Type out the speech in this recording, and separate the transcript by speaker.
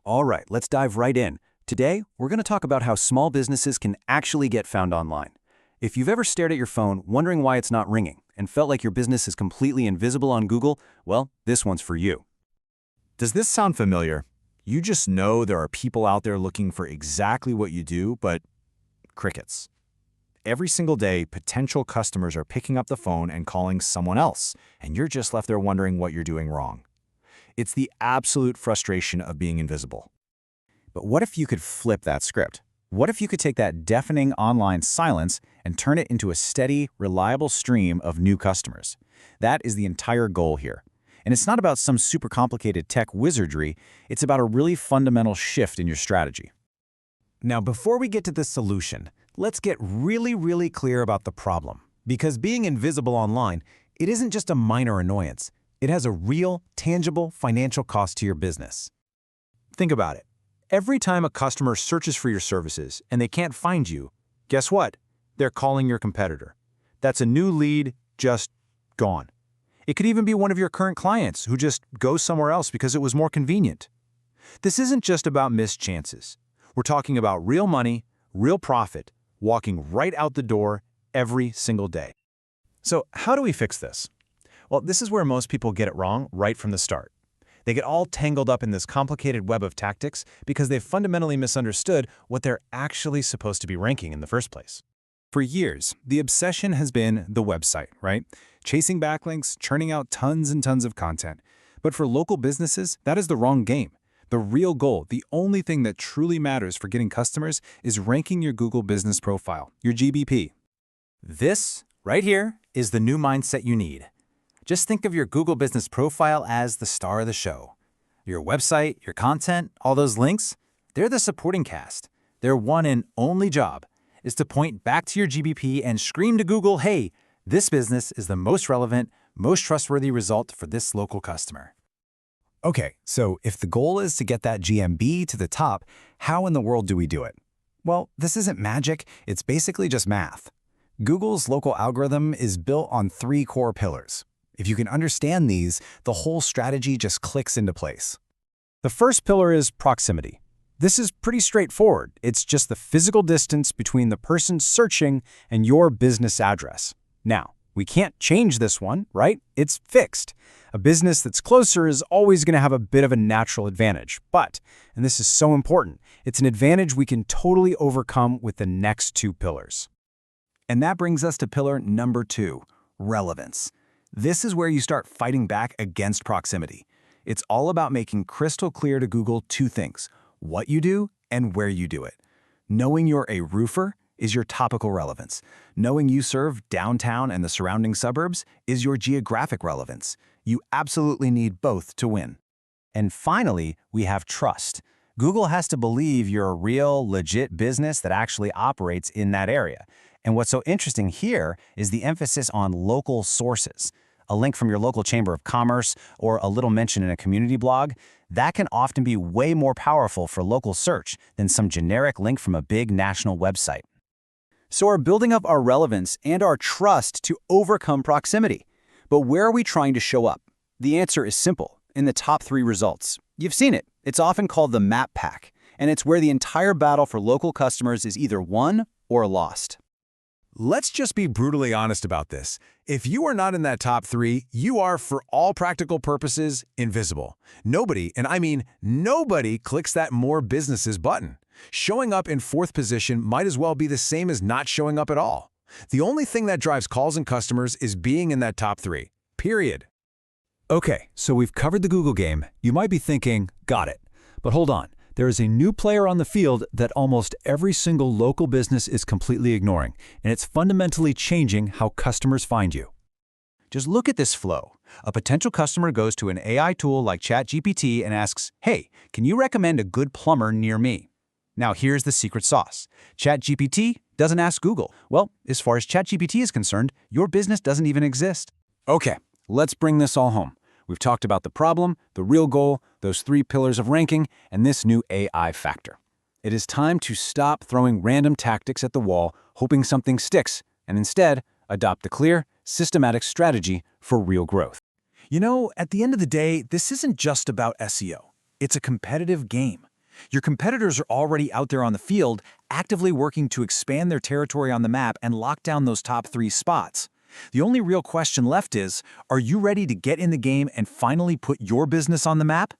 Speaker 1: All right, let's dive right in. Today, we're going to talk about how small businesses can actually get found online. If you've ever stared at your phone wondering why it's not ringing and felt like your business is completely invisible on Google, well, this one's for you.
Speaker 2: Does this sound familiar? You just know there are people out there looking for exactly what you do, but crickets. Every single day, potential customers are picking up the phone and calling someone else, and you're just left there wondering what you're doing wrong. It's the absolute frustration of being invisible.
Speaker 3: But what if you could flip that script? What if you could take that deafening online silence and turn it into a steady, reliable stream of new customers? That is the entire goal here. And it's not about some super complicated tech wizardry, it's about a really fundamental shift in your strategy.
Speaker 4: Now, before we get to the solution, let's get really clear about the problem. Because being invisible online, it isn't just a minor annoyance. It has a real, tangible financial cost to your business. Think about it. Every time a customer searches for your services and they can't find you, guess what? They're calling your competitor. That's a new lead just gone. It could even be one of your current clients who just goes somewhere else because it was more convenient. This isn't just about missed chances. We're talking about real money, real profit, walking right out the door every single day.
Speaker 3: So how do we fix this? Well, this is where most people get it wrong right from the start. They get all tangled up in this complicated web of tactics because they've fundamentally misunderstood what they're actually supposed to be ranking in the first place. For years, the obsession has been the website, right? Chasing backlinks, churning out tons and tons of content. But for local businesses, that is the wrong game. The real goal, the only thing that truly matters for getting customers, is ranking your Google Business Profile, your GBP. This, right here, is the new mindset you need. Just think of your Google Business Profile as the star of the show. Your website, your content, all those links, they're the supporting cast. Their one and only job is to point back to your GBP and scream to Google, hey, this business is the most relevant, most trustworthy result for this local customer.
Speaker 4: Okay, so if the goal is to get that GMB to the top, how in the world do we do it? Well, this isn't magic, it's basically just math. Google's local algorithm is built on 3 core pillars. If you can understand these, the whole strategy just clicks into place. The first pillar is proximity. This is pretty straightforward. It's just the physical distance between the person searching and your business address. Now, we can't change this one, right? It's fixed. A business that's closer is always going to have a bit of a natural advantage. But, and this is so important, it's an advantage we can totally overcome with the next 2 pillars. And that brings us to pillar number 2, relevance. This is where you start fighting back against proximity. It's all about making crystal clear to Google 2 things: what you do and where you do it. Knowing you're a roofer is your topical relevance. Knowing you serve downtown and the surrounding suburbs is your geographic relevance. You absolutely need both to win. And finally, we have trust. Google has to believe you're a real, legit business that actually operates in that area. And what's so interesting here is the emphasis on local sources. A link from your local chamber of commerce or a little mention in a community blog, that can often be way more powerful for local search than some generic link from a big national website. So we're building up our relevance and our trust to overcome proximity. But where are we trying to show up? The answer is simple, in the top 3 results. You've seen it. It's often called the map pack, and it's where the entire battle for local customers is either won or lost.
Speaker 2: Let's just be brutally honest about this. If you are not in that top 3, you are, for all practical purposes, invisible. Nobody, and I mean nobody, clicks that More Businesses button. Showing up in 4th position might as well be the same as not showing up at all. The only thing that drives calls and customers is being in that top 3. Period.
Speaker 1: Okay, so we've covered the Google game. You might be thinking, got it. But hold on. There is a new player on the field that almost every single local business is completely ignoring, and it's fundamentally changing how customers find you.
Speaker 3: Just look at this flow. A potential customer goes to an AI tool like ChatGPT and asks, hey, can you recommend a good plumber near me? Now here's the secret sauce. ChatGPT doesn't ask Google. Well, as far as ChatGPT is concerned, your business doesn't even exist. Okay, let's bring this all home. We've talked about the problem, the real goal, those 3 pillars of ranking, and this new AI factor. It is time to stop throwing random tactics at the wall, hoping something sticks, and instead adopt a clear, systematic strategy for real growth.
Speaker 4: You know, at the end of the day, this isn't just about SEO. It's a competitive game.
Speaker 3: Your competitors are already out there on the field, actively working to expand their territory on the map and lock down those top 3 spots. The only real question left is, are you ready to get in the game and finally put your business on the map?